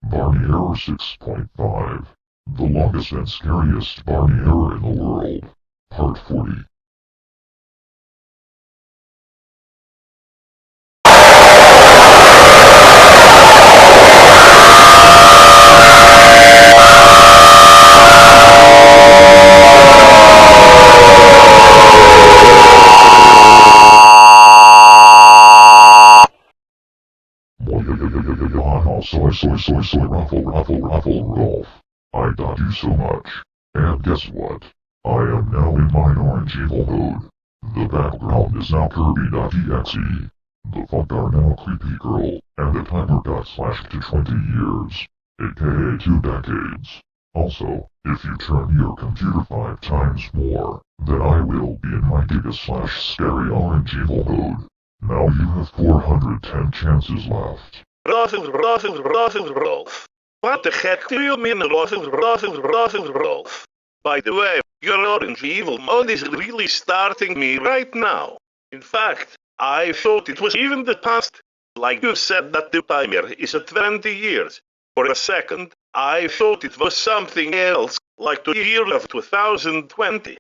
Barney Error 6.5. The longest and scariest Barney error in the world. Part 40. Ruffle, Rolf. I got you so much. And guess what? I am now in my orange evil mode. The background is now Kirby.exe. The font are now Creepy Girl, and the timer got slashed to 20 years, aka 2 decades. Also, if you turn your computer 5 times more, then I will be in my giga/scary orange evil mode. Now you have 410 chances left. Rolf. What the heck do you mean, Rolf? By the way, your orange evil mode is really starting me right now. In fact, I thought it was even the past. Like you said that the timer is at 20 years. For a second, I thought it was something else, like the year of 2020.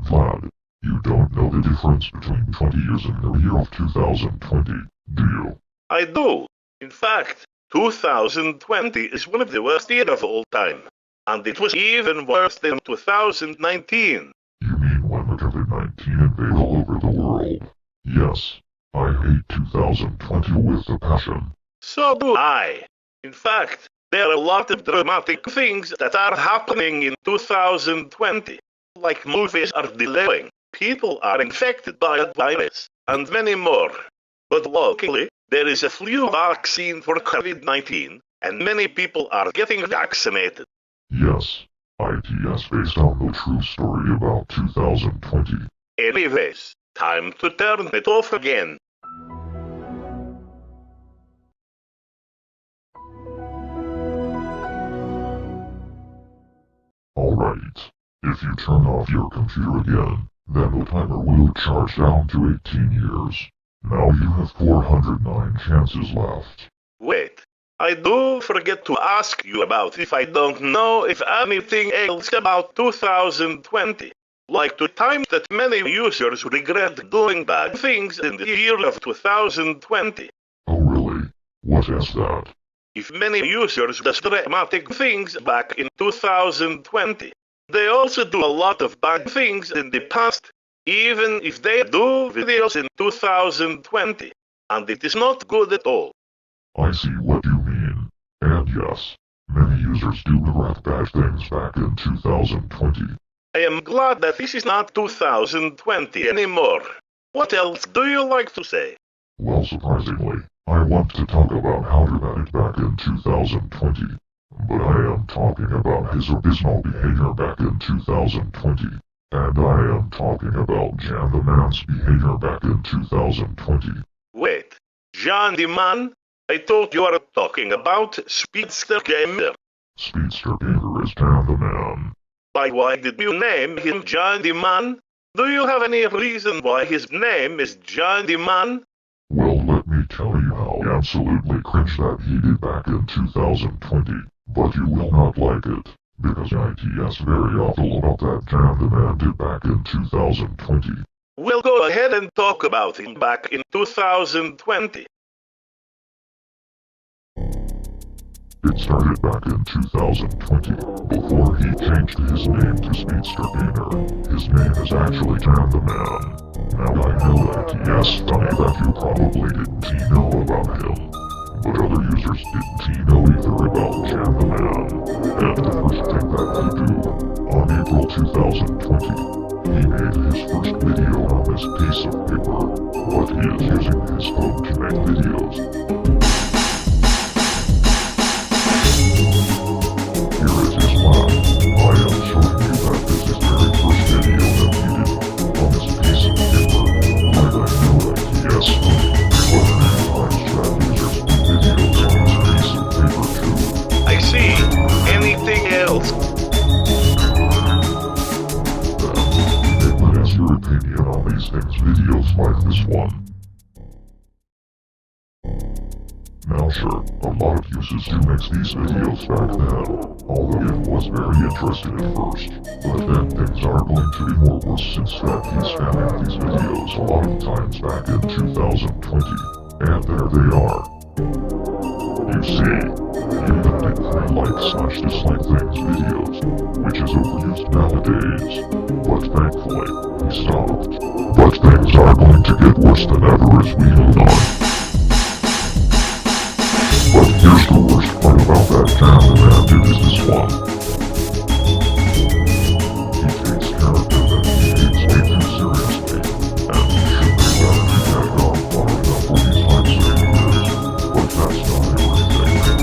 Vlad, you don't know the difference between 20 years and the year of 2020, do you? I do. In fact, 2020 is one of the worst years of all time. And it was even worse than 2019. You mean when the COVID-19 invaded all over the world? Yes, I hate 2020 with a passion. So do I. In fact, there are a lot of dramatic things that are happening in 2020. Like movies are delaying, people are infected by a virus, and many more. But luckily, there is a flu vaccine for COVID-19, and many people are getting vaccinated. Yes, ITS based on the true story about 2020. Anyways, time to turn it off again. Alright, if you turn off your computer again, then the timer will charge down to 18 years. Now you have 409 chances left. Wait, I do forget to ask you about if I don't know if anything else about 2020. Like the time that many users regret doing bad things in the year of 2020. Oh really? What is that? If many users do dramatic things back in 2020, they also do a lot of bad things in the past, even if they do videos in 2020. And it is not good at all. I see what you mean. And yes, many users do regret bad things back in 2020. I am glad that this is not 2020 anymore. What else do you like to say? Well, surprisingly, I want to talk about how dramatic back in 2020. But I am talking about his abysmal behavior back in 2020. And I am talking about Jan the Man's behavior back in 2020. Wait, Jan the Man? I thought you were talking about Speedster Gamer. Speedster Gamer is Jan the Man. Why did you name him Jan the Man? Do you have any reason why his name is Jan the Man? Well, let me tell you how absolutely cringe that he did back in 2020. But you will not like it, because ITS very awful about that Jan the Man did back in 2020. We'll go ahead and talk about him back in 2020. It started back in 2020, before he changed his name to Speedster Gamer. His name is actually Jan the Man. Now I know that yes, funny that you probably didn't know about him. But other users didn't know either about Jan the Man. And the first thing that he do, on April 2020, he made his first video on this piece of paper, but he is using his phone to make videos. Videos like this one. Now sure, a lot of users do make these videos back then, although it was very interesting at first. But then things are going to be more worse since that he's spamming these videos a lot of times back in 2020. And there they are. You see, you can make 3 like/dislike things videos, which is overused nowadays. But thankfully, he stopped. But things are going to get worse than ever as we move on. But here's the worst part about that jam the man did is this one. He takes character that he hates way too seriously, and he should be better if he had gone far enough for these time-saving years. But that's not everything.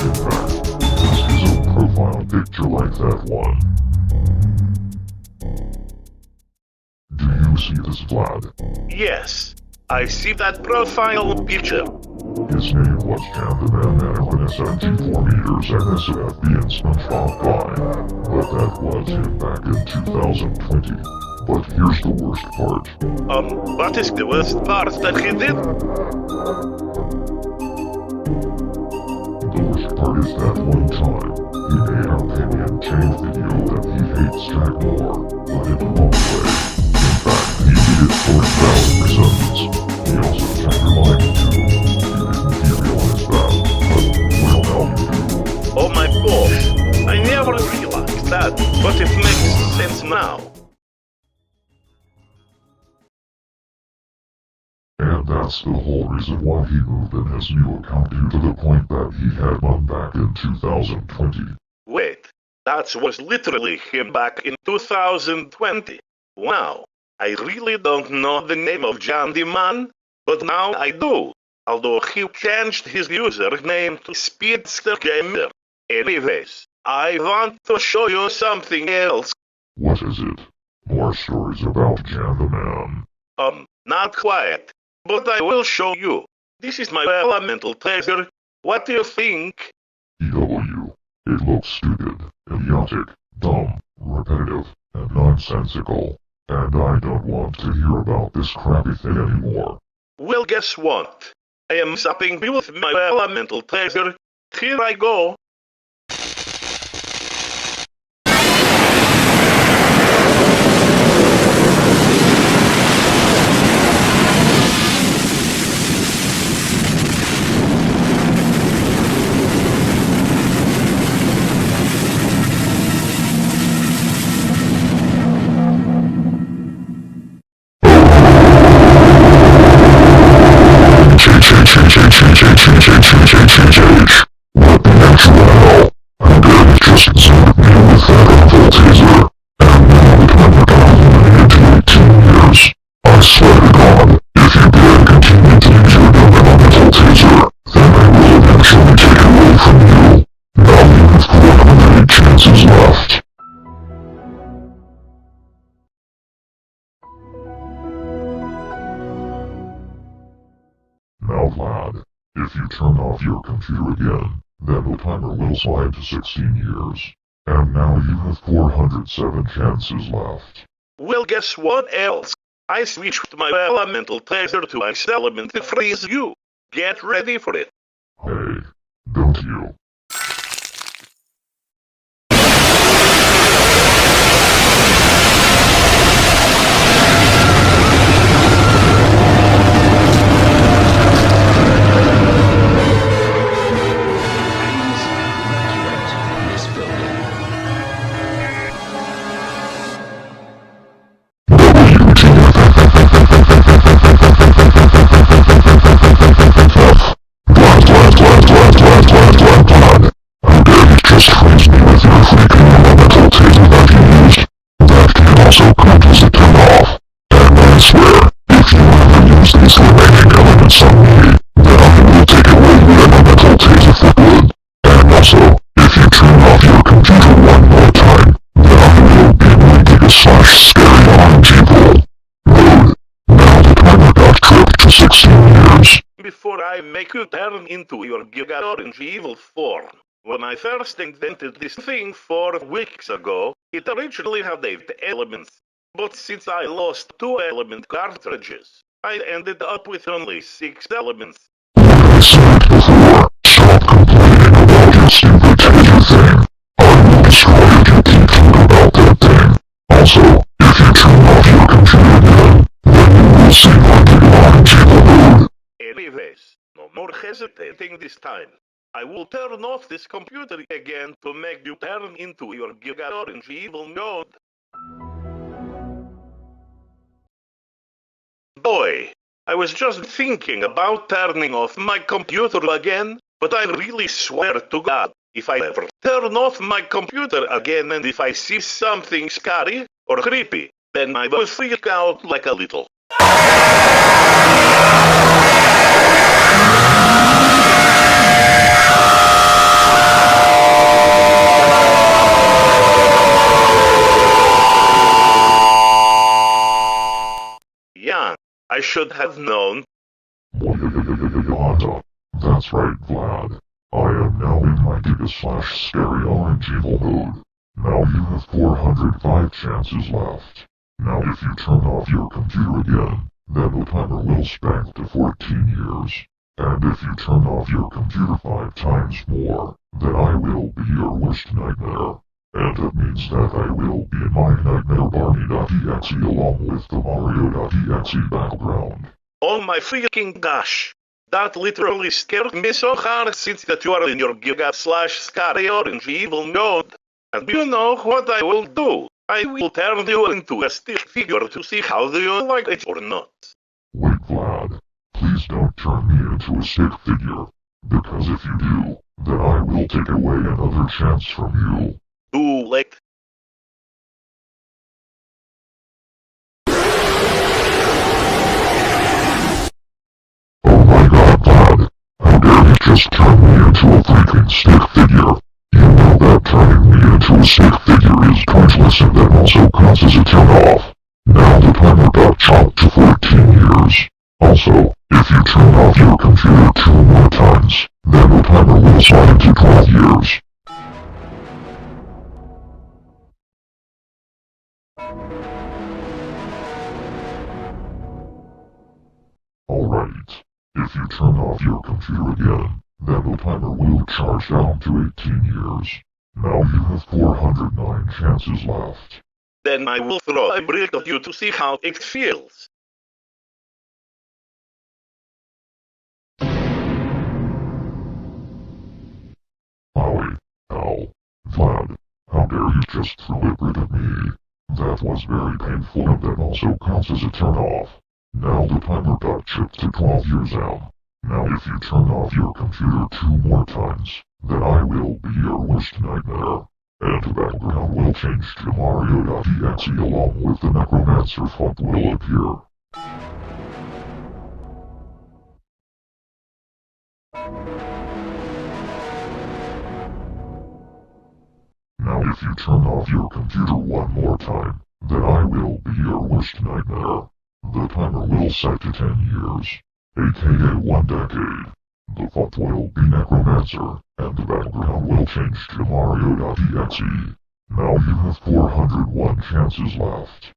In fact, he has his own profile picture like that one. Do you see this, Vlad? Yes, I see that profile picture. His name was Jam the Man and SMG 4 meters and SFB and SpongeBob Fine. But that was him back in 2020. But here's the worst part. What is the worst part that he did? The worst part is that one time, he made our opinion change video that he hates Jack more, but in the wrong way. In fact, he did it for invalid reasons. He also kept reminding you. You realize that, but well now you do. Oh my gosh, I never realized that, but it makes sense now. And that's the whole reason why he moved in his new account due to the point that he had one back in 2020. Wait, that was literally him back in 2020. Wow, I really don't know the name of Jam the Man, but now I do. Although he changed his username to Speedster Gamer. Anyways, I want to show you something else. What is it? More stories about Jam the Man. Not quite, but I will show you. This is my elemental treasure. What do you think? EW. It looks stupid, idiotic, dumb, repetitive, and nonsensical. And I don't want to hear about this crappy thing anymore. Well, guess what? I am zapping you with my elemental treasure. Here I go. What the actual hell? How dare you just zap me with that evil taser? And now the timer got eliminated to 18 years. I swear to God, if you dare continue to use your dumb elemental taser, then I will eventually take it away from you. Now you have 4 eliminated chances left. Now Vlad, if you turn off your computer again, then the timer will slide to 16 years. And now you have 407 chances left. Well, guess what else? I switched my elemental treasure to ice element to freeze you. Get ready for it. Hey, don't you? Also count as a turn off. And I swear, if you ever use these remaining elements on me, then I will take away your elemental taser for good. And also, if you turn off your computer one more time, then I will be moving a /scary orange evil mode. Now the timer got tripped to 16 years. Before I make you turn into your Giga Orange evil form. When I first invented this thing 4 weeks ago, it originally had 8 elements. But since I lost 2 element cartridges, I ended up with only 6 elements. Like I said before, stop complaining about your stupid treasure thing. I will destroy it if you keep talking about that thing. Also, if you turn off your computer again, then you will see my technological mode. Anyways, no more hesitating this time. I will turn off this computer again to make you turn into your Giga Orange evil node. Boy, I was just thinking about turning off my computer again, but I really swear to God, if I ever turn off my computer again and if I see something scary or creepy, then I will freak out like a little. Yeah, I should have known. Yada. That's right, Vlad. I am now in my Giga/Scary Orange Evil mode. Now you have 405 chances left. Now if you turn off your computer again, then the timer will spank to 14 years. And if you turn off your computer 5 times more, then I will be your worst nightmare. And that means that I will be in my nightmare Barney.exe along with the Mario.exe background. Oh my freaking gosh. That literally scared me so hard since that you are in your Giga/Scary Orange evil node. And you know what I will do? I will turn you into a stick figure to see how do you like it or not. Wait, Vlad. Please don't turn me into a stick figure. Because if you do, then I will take away another chance from you. Too late. Oh my god, Vlad. How dare you just turn me into a freaking stick figure? You know that turning me into a stick figure is pointless and that also counts as a turn-off. Now the timer got chopped to 14 years. Also, if you turn off your computer 2 more times, then the timer will slide to 12 years. Alright. If you turn off your computer again, then the timer will charge down to 18 years. Now you have 409 chances left. Then I will throw a brick at you to see how it feels. Owie. Ow. Vlad, how dare you just throw a brick at me? That was very painful and that also counts as a turn-off. Now the timer got chipped to 12 years out. Now if you turn off your computer 2 more times, then I will be your worst nightmare. And the background will change to Mario.exe along with the Necromancer font will appear. Now if you turn off your computer 1 more time, then I will be your worst nightmare. The timer will set to 10 years, aka 1 decade. The font will be Necromancer, and the background will change to Mario.exe. Now you have 401 chances left.